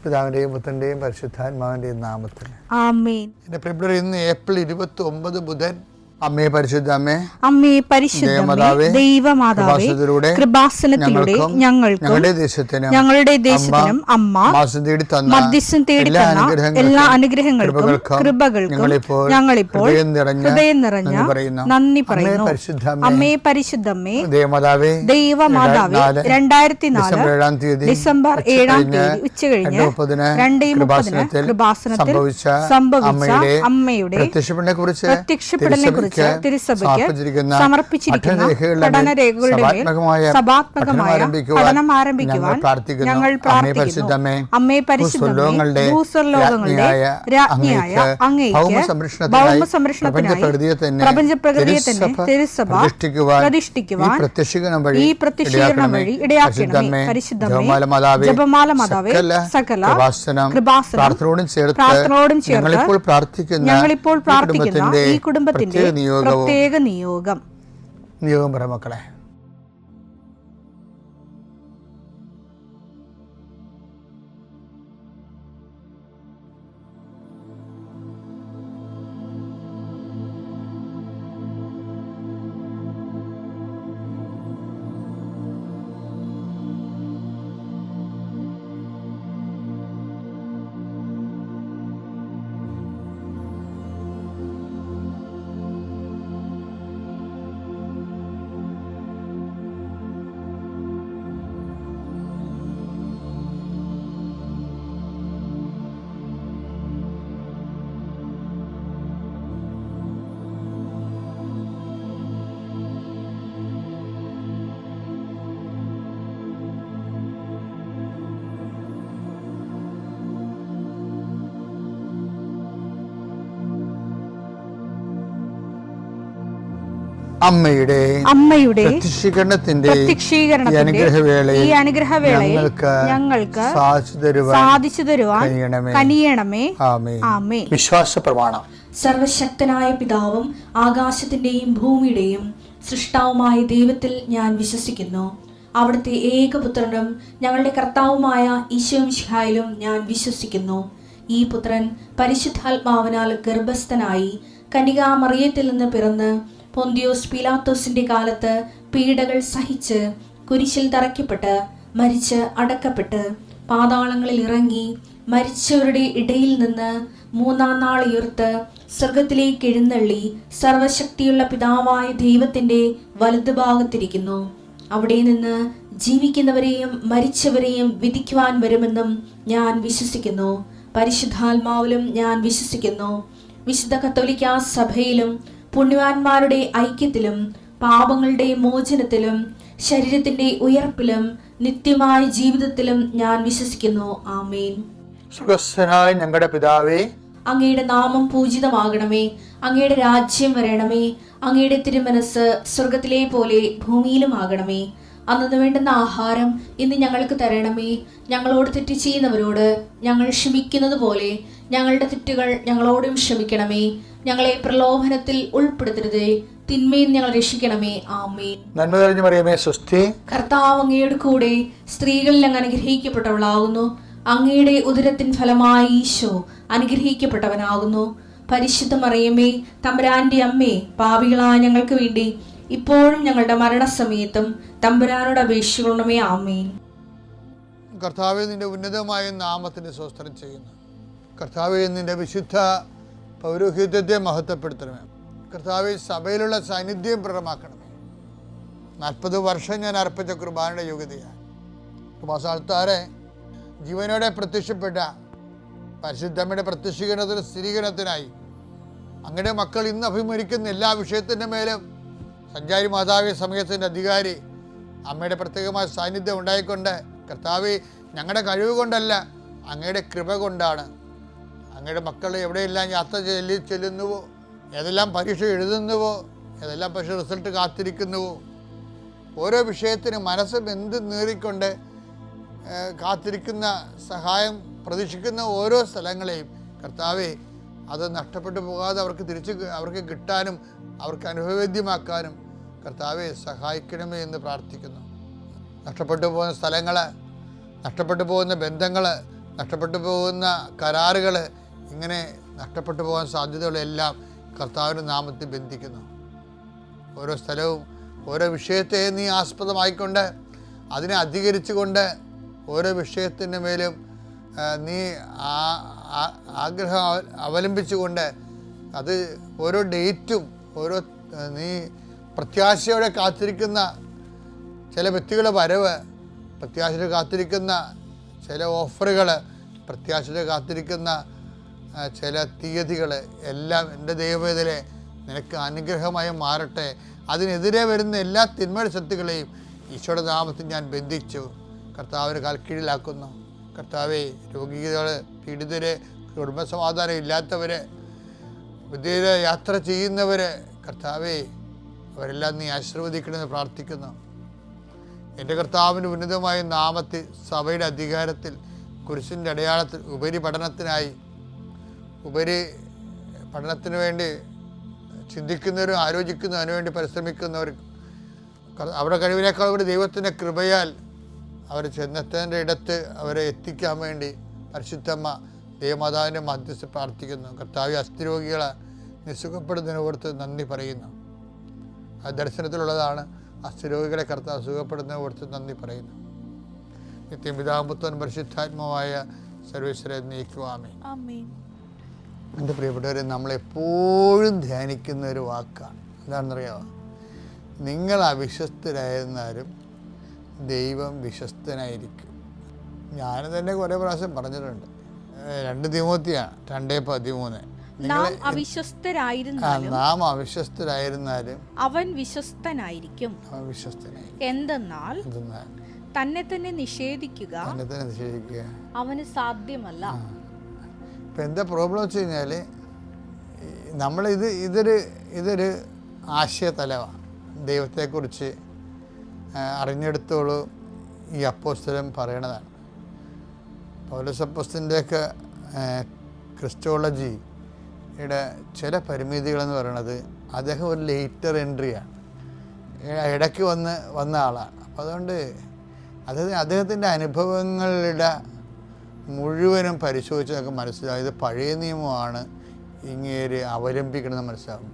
പിതാവിൻ്റെയും പുത്രൻ്റെയും പരിശുദ്ധാത്മാവിൻ്റെയും നാമത്തിൽ ആമേൻ. എൻ്റെ പ്രിയപ്പെട്ടവരെ, ഇന്ന് ഏപ്രിൽ 29 ബുധൻ. അമ്മേ പരിശുദ്ധ അമ്മേ, അമ്മേ പരിശുദ്ധമേ, ദൈവമാതാവേ, കൃപാസനത്തിലൂടെ ഞങ്ങൾക്കും ഞങ്ങളുടെ ദേശത്തിനും അമ്മ മധ്യസ്ഥം തേടി തന്ന എല്ലാ അനുഗ്രഹങ്ങൾക്കും കൃപകൾക്കും ഞങ്ങളിപ്പോൾ ഹൃദയം നിറഞ്ഞ നന്ദി പറയുന്നു. അമ്മേ പരിശുദ്ധമേ, ദൈവമാതാവേ, 2004 ഡിസംബർ 7 ഉച്ചകഴിഞ്ഞ് 2:30 കൃപാസനത്തിൽ സംഭവിച്ച അമ്മയുടെ പ്രത്യക്ഷപ്പെടലിനെ കുറിച്ച് തിരുസഭയ്ക്ക് സമർപ്പിച്ചിരിക്കുന്ന പഠനരേഖകളുടെ മേൽ സഭാത്മകമായ പഠനം ആരംഭിക്കുവാൻ ഞങ്ങൾ പ്രാർത്ഥിക്കുന്നു. അമ്മേ പരിശുദ്ധമേ, ഭൂസ്വർലോകങ്ങളുടെ രാജ്ഞിയായ അങ്ങേയ്ക്ക് ഭൗമസംരക്ഷണത്തിനായി പ്രപഞ്ചപ്രകൃതിയെ തന്നെ തിരുസഭ പ്രതിഷ്ഠിക്കുവാൻ ഈ പ്രത്യക്ഷീകരണം വഴി ഇടയാക്കണമേ. പരിശുദ്ധമേ, ജപമാല മാതാവേ, സകല കൃപാസനം പ്രാർത്ഥനയോടും ചേർത്ത് ഞങ്ങളിപ്പോൾ പ്രാർത്ഥിക്കുന്ന ഈ കുടുംബത്തിന്റെ പ്രത്യേക നിയോഗം പറ മക്കളെ. അമ്മയുടെ പ്രത്യക്ഷീകരണത്തിന്റെ ഈ അനുഗ്രഹവേളയിൽ ഞങ്ങൾക്ക് സാധിച്ചു തരുവാൻ കനിയണമേ. ആമേൻ. വിശ്വാസ പ്രമാണം. സർവശക്തനായ പിതാവും ആകാശത്തിന്റെയും ഭൂമിയുടെയും സൃഷ്ടാവുമായ ദൈവത്തിൽ ഞാൻ വിശ്വസിക്കുന്നു. അവിടുത്തെ ഏകപുത്രനും ഞങ്ങളുടെ കർത്താവുമായ ഈശോമിശിഹായിലും ഞാൻ വിശ്വസിക്കുന്നു. ഈ പുത്രൻ പരിശുദ്ധാത്മാവിനാൽ ഗർഭസ്ഥനായി കന്യകാമറിയത്തിൽ നിന്ന് പിറന്ന് പൊന്തിയോസ് പീലാത്തോസിന്റെ കാലത്ത് പീഡകൾ സഹിച്ച് കുരിശിൽ തറയ്ക്കപ്പെട്ട് മരിച്ച് അടക്കപ്പെട്ട് പാതാളങ്ങളിൽ ഇറങ്ങി മരിച്ചവരുടെ ഇടയിൽ നിന്ന് 3-ാം നാൾ ഉയർത്ത് സ്വർഗത്തിലേക്ക് എഴുന്നള്ളി സർവശക്തിയുള്ള പിതാവായ ദൈവത്തിന്റെ വലതുഭാഗത്തിരിക്കുന്നു. അവിടെ നിന്ന് ജീവിക്കുന്നവരെയും മരിച്ചവരെയും വിധിക്കുവാൻ വരുമെന്നും ഞാൻ വിശ്വസിക്കുന്നു. പരിശുദ്ധാത്മാവിലും ഞാൻ വിശ്വസിക്കുന്നു. വിശുദ്ധ കത്തോലിക്കാ സഭയിലും പുണ്യവാന്മാരുടെ ഐക്യത്തിലും പാപങ്ങളുടെ മോചനത്തിലും ശരീരത്തിന്റെ ഉയർപ്പിലും നിത്യമായ ജീവിതത്തിലും ഞാൻ വിശ്വസിക്കുന്നു. ആമേൻ. സുഖസ്ഥനായ ഞങ്ങളുടെ പിതാവേ, അങ്ങയുടെ നാമം പൂജിതമാകണമേ. അങ്ങയുടെ രാജ്യം വരണമേ. അങ്ങയുടെ തിരുമനസ് സ്വർഗത്തിലെ പോലെ ഭൂമിയിലും ആകണമേ. അന്നു വേണ്ടുന്ന ആഹാരം ഇന്ന് ഞങ്ങൾക്ക് തരണമേ. ഞങ്ങളോട് തെറ്റ് ചെയ്യുന്നവരോട് ഞങ്ങൾ ക്ഷമിക്കുന്നത് പോലെ ഞങ്ങളുടെ തെറ്റുകൾ ഞങ്ങളോടും ക്ഷമിക്കണമേ. ഞങ്ങളെ പ്രലോഭനത്തിൽ ഉൾപ്പെടുത്തരുതേ, തിന്മയിൽ ഞങ്ങൾ രക്ഷിക്കണമേ. ആമേൻ. നന്മ നിറഞ്ഞ മറിയമേ, സ്വസ്തി. കർത്താവ് അങ്ങയുടെ കൂടെ സ്ത്രീകളിൽ അങ്ങ് അനുഗ്രഹിക്കപ്പെട്ടവളാകുന്നു. അങ്ങയുടെ ഉദരത്തിൻ ഫലമായി ഈശോ അനുഗ്രഹിക്കപ്പെട്ടവനാകുന്നു. പരിശുദ്ധ മറിയമേ, തമ്പുരാന്റെ അമ്മേ, പാപികളായ ഞങ്ങൾക്ക് വേണ്ടി ഇപ്പോഴും ഞങ്ങളുടെ മരണസമയത്തും തമ്പുരാനോട് അപേക്ഷിക്കണമേ. ആമേൻ. കർത്താവേ, നിന്റെ ഉന്നതമായ നാമത്തിന് സ്തോത്രം ചെയ്യുന്നു. കർത്താവേ, നിന്റെ വിശുദ്ധ പൗരോഹിത്യത്തെ മഹത്വപ്പെടുത്തണമേ. കർത്താവേ, സഭയിലുള്ള സാന്നിധ്യം പ്രകടമാക്കണമേ. 40 വർഷം ഞാൻ അർപ്പിച്ച കുർബാനയുടെ യോഗ്യതയാണ്. കുർബാസാൽത്താറെ ജീവനോടെ പ്രത്യക്ഷപ്പെട്ട പരിശുദ്ധമ്മയുടെ പ്രത്യക്ഷീകരണത്തിന് സ്ഥിരീകരണത്തിനായി അങ്ങയുടെ മക്കൾ ഇന്ന് അഭിമുഖിക്കുന്ന എല്ലാ വിഷയത്തിൻ്റെ മേലും സഞ്ചാരി മാതാവി സമയത്തിൻ്റെ അധികാരി അമ്മയുടെ പ്രത്യേകമായ സാന്നിധ്യം ഉണ്ടായിക്കൊണ്ട് കർത്താവേ, ഞങ്ങളുടെ കഴിവ് കൊണ്ടല്ല, അങ്ങയുടെ കൃപ കൊണ്ടാണ് അങ്ങയുടെ മക്കൾ എവിടെയെല്ലാം യാത്ര ചെല്ലുന്നുവോ, ഏതെല്ലാം പരീക്ഷ എഴുതുന്നുവോ, ഏതെല്ലാം പക്ഷേ റിസൾട്ട് കാത്തിരിക്കുന്നുവോ, ഓരോ വിഷയത്തിനും മനസ്സ് എന്ത് നീറിക്കൊണ്ട് കാത്തിരിക്കുന്ന സഹായം പ്രതീക്ഷിക്കുന്ന ഓരോ സ്ഥലങ്ങളെയും കർത്താവേ, അത് നഷ്ടപ്പെട്ടു പോകാതെ അവർക്ക് കിട്ടാനും അവർക്ക് അനുഭവവേദ്യമാക്കാനും കർത്താവെ സഹായിക്കണമേ എന്ന് പ്രാർത്ഥിക്കുന്നു. നഷ്ടപ്പെട്ടു പോകുന്ന സ്ഥലങ്ങൾ, നഷ്ടപ്പെട്ടു പോകുന്ന ബന്ധങ്ങൾ, നഷ്ടപ്പെട്ടു പോകുന്ന കരാറുകൾ, ഇങ്ങനെ നഷ്ടപ്പെട്ടു പോകാൻ സാധ്യതകളെല്ലാം കർത്താവിൻ്റെ നാമത്തിൽ ബന്ധിക്കുന്നു. ഓരോ സ്ഥലവും ഓരോ വിഷയത്തെ നീ ആസ്പദമായിക്കൊണ്ട് അതിനെ അധികരിച്ചുകൊണ്ട് ഓരോ വിഷയത്തിൻ്റെ മേലും നീ ആഗ്രഹം അവലംബിച്ചുകൊണ്ട് അത് ഓരോ ഡേറ്റും ഓരോ നീ പ്രത്യാശയോടെ കാത്തിരിക്കുന്ന ചില വ്യക്തികളുടെ വരവ്, പ്രത്യാശയോടെ കാത്തിരിക്കുന്ന ചില ഓഫറുകൾ, പ്രത്യാശയോടെ കാത്തിരിക്കുന്ന ചില തീയതികൾ എല്ലാം എൻ്റെ ദൈവവേദനയെ നിനക്ക് അനുഗ്രഹമായി മാറട്ടെ. അതിനെതിരെ വരുന്ന എല്ലാ തിന്മയുടെ ശക്തികളെയും ഈശോയുടെ നാമത്തിൽ ഞാൻ ബന്ധിച്ചു കർത്താവിന് കാൽക്കീഴിലാക്കുന്നു. കർത്താവെ, രോഗികൾ, പീഡിതർ, കുടുംബസമാധാനം ഇല്ലാത്തവർ, വിദേശ യാത്ര ചെയ്യുന്നവർ, കർത്താവെ അവരെല്ലാം നീ ആശീർവദിക്കണമെന്ന് പ്രാർത്ഥിക്കുന്നു. എൻ്റെ കർത്താവിൻ്റെ ഉന്നതമായ നാമത്തിൽ സഭയുടെ അധികാരത്തിൽ കുരിശിൻ്റെ അടയാളത്തിൽ ഉപരി പഠനത്തിന് വേണ്ടി ചിന്തിക്കുന്നവരും ആലോചിക്കുന്നവരും അതിനുവേണ്ടി പരിശ്രമിക്കുന്നവരും അവരുടെ കഴിവിനേക്കാൾ കൂടി ദൈവത്തിൻ്റെ കൃപയാൽ അവർ ചെന്നെത്തേണ്ട ഇടത്ത് അവരെ എത്തിക്കാൻ വേണ്ടി പരിശുദ്ധമ്മ ദേവമാതാവിൻ്റെ മധ്യസ്ഥ പ്രാർത്ഥിക്കുന്നു. കർത്താവ് അസ്ഥിരോഗികളെ നിസുഖപ്പെടുന്നതിനെ ഓർത്ത് നന്ദി പറയുന്നു. ആ ദർശനത്തിലുള്ളതാണ്. അസ്ഥിരോഗികളെ കർത്താവ് സുഖപ്പെടുന്നതിനെ ഓർത്ത് നന്ദി പറയുന്നു. നിത്യപിതാപുത്രൻ പരിശുദ്ധാത്മാവായ സർവേശ്വരെ നീക്കുവാമേ. എൻ്റെ പ്രിയപ്പെട്ടവരെ, നമ്മളെപ്പോഴും ധ്യാനിക്കുന്ന ഒരു വാക്കാണ്. എന്താണെന്നറിയാമോ? നിങ്ങൾ അവിശ്വസ്തരായിരുന്നാലും ദൈവം വിശ്വസ്തനായിരിക്കും. ഞാൻ തന്നെ കുറേ പ്രാവശ്യം പറഞ്ഞിട്ടുണ്ട്. 2 തിമോത്തിയാണ് 2:13. നാം അവിശ്വസ്തരായിരുന്നാലും അവൻ വിശ്വസ്തനായിരിക്കും. എന്തെന്നാൽ തന്നെ തന്നെ നിഷേധിക്കുക അവന് സാധ്യമല്ല. ഇപ്പം എന്താ പ്രോബ്ലം വെച്ച് കഴിഞ്ഞാൽ, ഇതൊരു ആശയതലമാണ്. ദൈവത്തെക്കുറിച്ച് അറിഞ്ഞെടുത്തോളൂ ഈ അപ്പോസ്തലൻ പറയണതാണ്. പൗലോസ് അപ്പോസ്തലൻ്റെയൊക്കെ ക്രിസ്റ്റോളജിയുടെ ചില പരിമിതികളെന്ന് പറയുന്നത് അദ്ദേഹം ഒരു ലേറ്റർ എൻട്രിയാണ്, ഇടയ്ക്ക് വന്ന ആളാണ്. അപ്പോൾ അതുകൊണ്ട് അദ്ദേഹത്തിൻ്റെ അനുഭവങ്ങളുടെ മുഴുവനും പരിശോധിച്ച് നമുക്ക് മനസ്സിലാവും ഇത് പഴയ നിയമമാണ് ഇങ്ങേര് അവലംബിക്കണമെന്ന് മനസ്സിലാവും.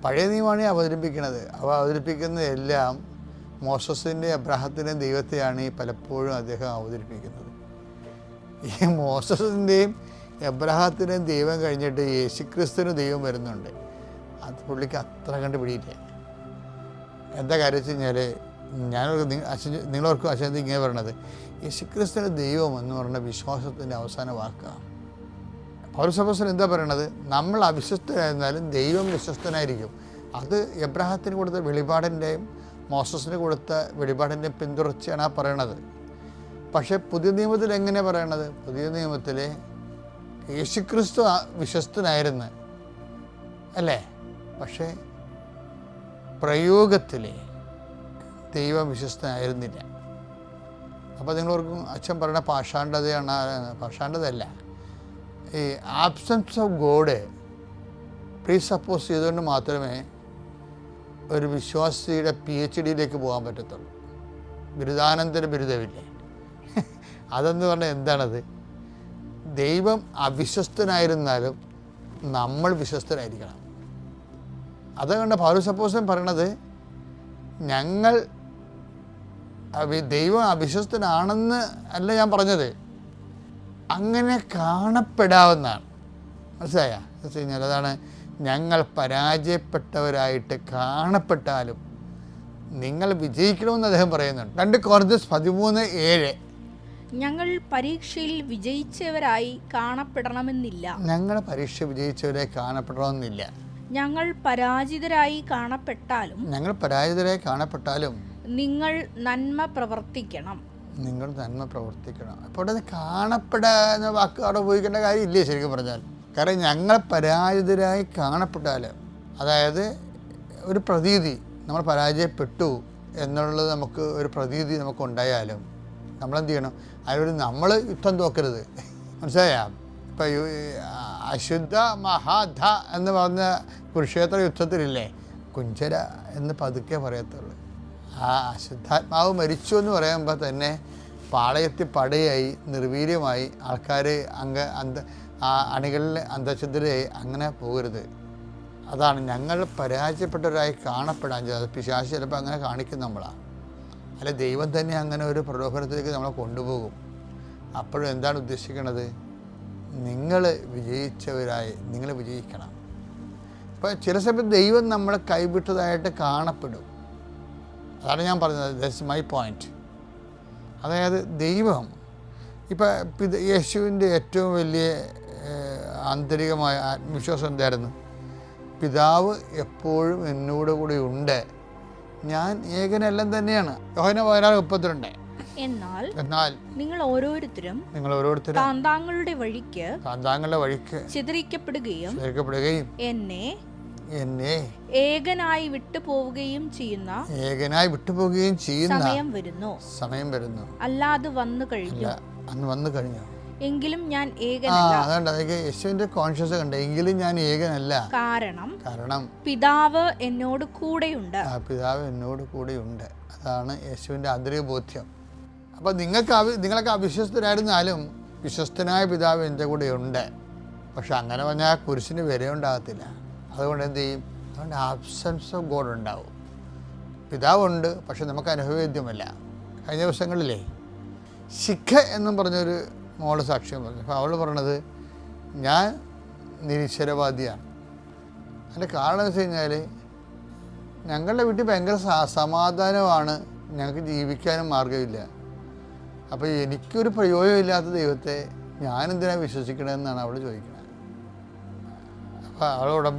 പഴയ നിയമമാണ് അവതരിപ്പിക്കുന്നത്. അവതരിപ്പിക്കുന്നതെല്ലാം മോസസിൻ്റെ അബ്രാഹത്തിൻ്റെയും ദൈവത്തെയാണ് പലപ്പോഴും അദ്ദേഹം അവതരിപ്പിക്കുന്നത്. ഈ മോസസിൻ്റെയും എബ്രാഹത്തിൻ്റെയും ദൈവം കഴിഞ്ഞിട്ട് യേശുക്രിസ്തുവിന് ദൈവം വരുന്നുണ്ട്. അത് പുള്ളിക്ക് അത്ര കണ്ട് പിടിയില്ല. എന്താ കാര്യം വെച്ച് കഴിഞ്ഞാൽ, നിങ്ങളോർക്കും അശാന്തി ഇങ്ങനെ പറയണത്, യേശുക്രിസ്തുവിൻ്റെ ദൈവം എന്ന് പറയുന്ന വിശ്വാസത്തിൻ്റെ അവസാന വാക്കാണ്. പൗലോസ് അപ്പോസ്തലൻ എന്താ പറയണത്? നമ്മൾ അവിശ്വസ്തരായിരുന്നാലും ദൈവം വിശ്വസ്തനായിരിക്കും. അത് എബ്രാഹത്തിന് കൊടുത്ത വെളിപാടിൻ്റെയും മോസസിന് കൊടുത്ത വെളിപാടിൻ്റെയും പിന്തുടർച്ചയാണ് ആ പറയണത്. പക്ഷേ പുതിയ നിയമത്തിൽ എങ്ങനെ പറയണത്? പുതിയ നിയമത്തിൽ യേശുക്രിസ്തു വിശ്വസ്തനായിരുന്നു അല്ലേ? പക്ഷേ പ്രയോഗത്തിൽ ദൈവം വിശ്വസ്തനായിരുന്നില്ല. അപ്പോൾ നിങ്ങളോർക്കും അച്ഛൻ പറയുന്ന പാഷാണ്ഡതയാണ്. പാഷാണ്ഡതയല്ല, ഈ ആബ്സെൻസ് ഓഫ് ഗോഡ് പ്രീസപ്പോസ് ചെയ്തുകൊണ്ട് മാത്രമേ ഒരു വിശ്വാസിയുടെ PhDയിലേക്ക് പോകാൻ പറ്റത്തുള്ളൂ. ബിരുദാനന്തര ബിരുദമില്ലേ? അതെന്ന് പറഞ്ഞാൽ എന്താണത്? ദൈവം അവിശ്വസ്തനായിരുന്നാലും നമ്മൾ വിശ്വസ്തരായിരിക്കണം. അതുകൊണ്ട് പൗലോസ് അപ്പോസ്തലൻ പറയണത്, ഞങ്ങൾ ദൈവം അവിശ്വസ്തനാണെന്ന് അല്ല ഞാൻ പറഞ്ഞത്, അങ്ങനെ കാണപ്പെടാവുന്നതാണ്. മനസ്സിലായ? എന്ന് വെച്ച് കഴിഞ്ഞാൽ അതാണ്, ഞങ്ങൾ പരാജയപ്പെട്ടവരായിട്ട് കാണപ്പെട്ടാലും നിങ്ങൾ വിജയിക്കണമെന്ന് അദ്ദേഹം പറയുന്നുണ്ട്. 2 കൊരിന്ത്യർ 13:7. ഞങ്ങൾ പരീക്ഷയിൽ വിജയിച്ചവരായി കാണപ്പെടണമെന്നില്ല. ഞങ്ങൾ പരീക്ഷ വിജയിച്ചവരായി കാണപ്പെടണമെന്നില്ല. ഞങ്ങൾ പരാജിതരായി കാണപ്പെട്ടാലും നിങ്ങൾ നന്മ പ്രവർത്തിക്കണം. അപ്പോൾ അത് കാണപ്പെടാന്ന വാക്ക് അവിടെ ഉപയോഗിക്കേണ്ട കാര്യമില്ലേ ശരിക്കും പറഞ്ഞാൽ? കാരണം ഞങ്ങൾ പരാജിതരായി കാണപ്പെട്ടാൽ, അതായത് ഒരു പ്രതീതി നമ്മൾ പരാജയപ്പെട്ടു എന്നുള്ളത് നമുക്ക് ഒരു പ്രതീതി നമുക്കുണ്ടായാലും നമ്മളെന്ത് ചെയ്യണം? അതിലൊരു നമ്മൾ യുദ്ധം തോക്കരുത്. മനസ്സിലായ? ഇപ്പം അശുദ്ധ മഹാധ എന്ന് പറഞ്ഞ കുരുക്ഷേത്ര യുദ്ധത്തിലില്ലേ, കുഞ്ചര എന്ന് പതുക്കെ പറയത്തുള്ളൂ. ആ അശുദ്ധാത്മാവ് മരിച്ചു എന്ന് പറയുമ്പോൾ തന്നെ പാളയത്തിൽ പടയായി നിർവീര്യമായി ആൾക്കാർ അണികളിൽ അന്തഛിദ്രയായി അങ്ങനെ പോകരുത്. അതാണ് ഞങ്ങൾ പരാജയപ്പെട്ടവരായി കാണപ്പെടാൻ ചെയ്തത്. പിശാച് ചിലപ്പോൾ അങ്ങനെ കാണിക്കും നമ്മളാണ്. അല്ല, ദൈവം തന്നെ അങ്ങനെ ഒരു പ്രലോഭനത്തിലേക്ക് നമ്മളെ കൊണ്ടുപോകും. അപ്പോഴും എന്താണ് ഉദ്ദേശിക്കുന്നത്? നിങ്ങൾ വിജയിച്ചവരായി നിങ്ങൾ വിജയിക്കണം. ഇപ്പോൾ ചില സമയത്ത് ദൈവം നമ്മളെ കൈവിട്ടതായിട്ട് കാണപ്പെടും. അതാണ് ഞാൻ പറഞ്ഞത്. That's my point. അതായത് ദൈവം ഇപ്പം യേശുവിൻ്റെ ഏറ്റവും വലിയ ആന്തരികമായ ആത്മവിശ്വാസം എന്തായിരുന്നു? പിതാവ് എപ്പോഴും എന്നോട് കൂടെ ഉണ്ട്, ഞാൻ ഏകനെല്ലാം തന്നെയാണ്. യോഹന്നാൻ 16:32. എന്നാൽ നിങ്ങൾ ഓരോരുത്തരും താന്താങ്ങളുടെ വഴിക്ക് ചിതറിക്കപ്പെടുകയും എന്നെ ഏകനായി വിട്ടുപോവുകയും ചെയ്യുന്ന സമയം വരുന്നു. അല്ലാതെ വന്നു കഴിഞ്ഞു എങ്കിലും ഞാൻ ഏകനല്ല. യേശുവിന്റെ കോൺഷ്യസ് കണ്ട, എങ്കിലും ഞാൻ ഏകനല്ല. കാരണം പിതാവ് എന്നോട് കൂടെയുണ്ട്. പിതാവ് എന്നോട് കൂടെയുണ്ട്. അതാണ് യേശുവിന്റെ ആന്തരിക ബോധ്യം. അപ്പം നിങ്ങളൊക്കെ അവിശ്വസ്തരായിരുന്നാലും വിശ്വസ്തനായ പിതാവ് എൻ്റെ കൂടെ ഉണ്ട്. പക്ഷെ അങ്ങനെ പറഞ്ഞാൽ കുരിശിന് വില ഉണ്ടാകത്തില്ല. അതുകൊണ്ട് എന്ത് ചെയ്യും? അതുകൊണ്ട് ആബ്സെൻസ് ഓഫ് ഗോഡ് ഉണ്ടാവും. പിതാവുണ്ട്, പക്ഷെ നമുക്ക് അനുഭവവേദ്യമല്ല. കഴിഞ്ഞ ദിവസങ്ങളിലേ ശിഖ എന്നും പറഞ്ഞൊരു മോള് സാക്ഷ്യം പറഞ്ഞു. അപ്പോൾ അവൾ പറയണത്, ഞാൻ നിരീശ്വരവാദിയാണ്. അതിൻ്റെ കാരണം എന്ന് വെച്ച് കഴിഞ്ഞാൽ ഞങ്ങളുടെ വീട്ടിൽ ഭയങ്കര സമാധാനമാണ്, ഞങ്ങൾക്ക് ജീവിക്കാനും മാർഗമില്ല. അപ്പോൾ എനിക്കൊരു പ്രയോജനമില്ലാത്ത ദൈവത്തെ ഞാനെന്തിനാണ് വിശ്വസിക്കണമെന്നാണ് അവൾ ചോദിക്കുന്നത്. അപ്പോൾ അവളുടെ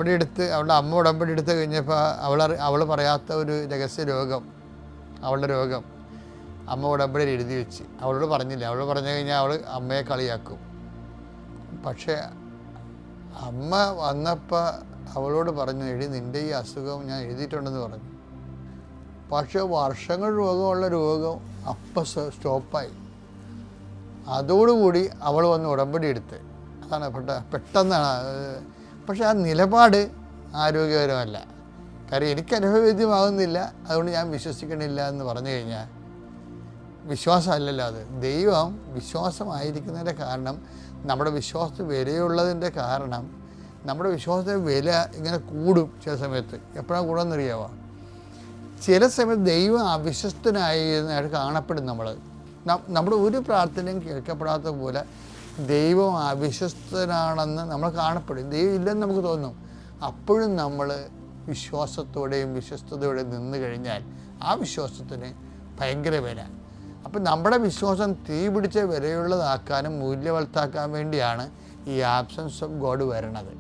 അമ്മ ഉടമ്പടി എടുത്ത് കഴിഞ്ഞപ്പോൾ അവൾ പറയാത്ത ഒരു രഹസ്യ രോഗം, അവളുടെ രോഗം അമ്മ ഉടമ്പടിയിൽ എഴുതി വെച്ച് അവളോട് പറഞ്ഞില്ല. അവൾ പറഞ്ഞു കഴിഞ്ഞാൽ അവൾ അമ്മയെ കളിയാക്കും. പക്ഷേ അമ്മ വന്നപ്പോൾ അവളോട് പറഞ്ഞു, നിൻ്റെ ഈ അസുഖം ഞാൻ എഴുതിയിട്ടുണ്ടെന്ന് പറഞ്ഞു. പക്ഷേ വർഷങ്ങൾ രോഗം അപ്പം സ്റ്റോപ്പായി. അതോടുകൂടി അവൾ വന്ന് ഉടമ്പടി എടുത്ത്. അതാണ് പെട്ടെന്നാണ്. പക്ഷെ ആ നിലപാട് ആരോഗ്യകരമല്ല. കാര്യം എനിക്ക് അനുഭവവേദ്യമാകുന്നില്ല, അതുകൊണ്ട് ഞാൻ വിശ്വസിക്കണില്ല എന്ന് പറഞ്ഞു കഴിഞ്ഞാൽ വിശ്വാസമല്ലല്ലോ അത്. ദൈവം വിശ്വാസമായിരിക്കുന്നതിൻ്റെ കാരണം, നമ്മുടെ വിശ്വാസത്തിന് വിലയുള്ളതിൻ്റെ കാരണം, നമ്മുടെ വിശ്വാസത്തിന് വില ഇങ്ങനെ കൂടും ചില സമയത്ത്. എപ്പോഴാണ് കൂടാമെന്നറിയാമോ? ചില സമയത്ത് ദൈവം അവിശ്വസ്തനായിട്ട് കാണപ്പെടും. നമ്മുടെ ഒരു പ്രാർത്ഥനയും കേൾക്കപ്പെടാത്ത പോലെ ദൈവം അവിശ്വസ്തനാണെന്ന് നമ്മൾ കാണപ്പെടും. ദൈവം ഇല്ലെന്ന് നമുക്ക് തോന്നും. അപ്പോഴും നമ്മൾ വിശ്വാസത്തോടെയും വിശ്വസ്തയോടെയും നിന്ന് കഴിഞ്ഞാൽ ആ വിശ്വാസത്തിന് ഭയങ്കര വില. അപ്പം നമ്മുടെ വിശ്വാസം തീ പിടിച്ച വിലയുള്ളതാക്കാനും മൂല്യവത്താക്കാൻ വേണ്ടിയാണ് ഈ ആബ്സെൻസ് ഓഫ് ഗോഡ് വരണത്.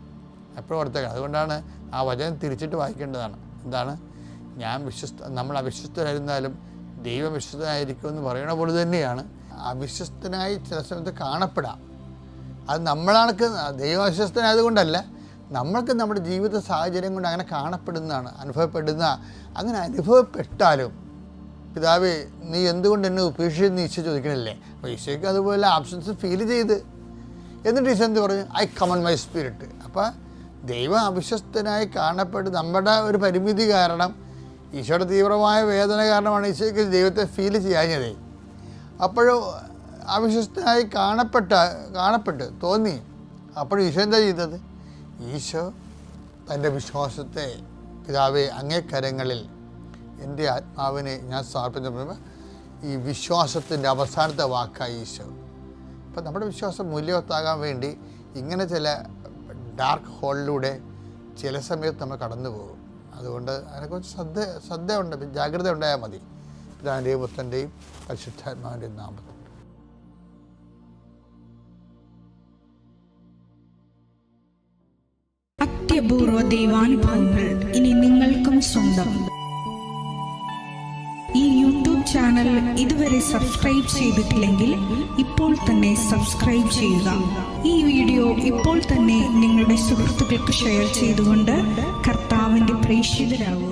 എപ്പോഴും ഓർത്തേക്കണം. അതുകൊണ്ടാണ് ആ വചനം തിരിച്ചിട്ട് വായിക്കേണ്ടതാണ്. എന്താണ്? നമ്മൾ അവിശ്വസ്തരായിരുന്നാലും ദൈവം വിശ്വസ്തനായിരിക്കുമെന്ന് പറയണ പോലെ തന്നെയാണ് അവിശ്വസ്തനായി ചില സമയത്ത് കാണപ്പെടാം. അത് നമ്മളാൾക്ക് ദൈവം അവിശ്വസ്തനായതുകൊണ്ടല്ല, നമ്മൾക്ക് നമ്മുടെ ജീവിത സാഹചര്യം കൊണ്ട് അങ്ങനെ കാണപ്പെടുന്നതാണ്, അങ്ങനെ അനുഭവപ്പെട്ടാലും പിതാവേ നീ എന്തുകൊണ്ട് എന്നെ ഉപേക്ഷിച്ചെന്ന് ഈശോ ചോദിക്കണില്ലേ? അപ്പോൾ ഈശോയ്ക്ക് അതുപോലെ ആബ്സൻസ് ഫീൽ ചെയ്ത്, എന്നിട്ട് ഈശോ എന്ത് പറഞ്ഞു? I come on my spirit. അപ്പോൾ ദൈവം അവിശ്വസ്തനായി കാണപ്പെട്ട് നമ്മുടെ ഒരു പരിമിതി കാരണം, ഈശോയുടെ തീവ്രമായ വേദന കാരണമാണ് ഈശോയ്ക്ക് ദൈവത്തെ ഫീൽ ചെയ്യാഞ്ഞത്. അപ്പോഴും അവിശ്വസ്തനായി കാണപ്പെട്ട് തോന്നി. അപ്പോഴും ഈശോ എന്താ ചെയ്തത്? ഈശോ തൻ്റെ വിശ്വാസത്തെ, പിതാവേ അങ്ങേ കരങ്ങളിൽ എൻ്റെ ആത്മാവിനെ ഞാൻ സമർപ്പിച്ചപ്പോൾ ഈ വിശ്വാസത്തിൻ്റെ അവസാനത്തെ വാക്കായി ഈശോ. അപ്പം നമ്മുടെ വിശ്വാസം മൂല്യവത്താകാൻ വേണ്ടി ഇങ്ങനെ ചില ഡാർക്ക് ഹോളിലൂടെ ചില സമയത്ത് നമ്മൾ കടന്നു പോകും. അതുകൊണ്ട് അതിനെക്കുറിച്ച് ശ്രദ്ധയുണ്ട്, ജാഗ്രത ഉണ്ടായാൽ മതി. പിതാവിൻ്റെയും പുത്രൻ്റെയും പരിശുദ്ധാത്മാവിൻ്റെയും നാമത്തിൽ. അത്യപൂർവ ദൈവാനുഭവങ്ങൾ ഇനി നിങ്ങൾക്കും സ്വന്തം. ഈ യൂട്യൂബ് ചാനൽ ഇതുവരെ സബ്സ്ക്രൈബ് ചെയ്തിട്ടില്ലെങ്കിൽ ഇപ്പോൾ തന്നെ സബ്സ്ക്രൈബ് ചെയ്യുക. ഈ വീഡിയോ ഇപ്പോൾ തന്നെ നിങ്ങളുടെ സുഹൃത്തുക്കൾക്ക് ഷെയർ ചെയ്തുകൊണ്ട് കർത്താവിൻ്റെ പ്രേക്ഷിതരാകുക.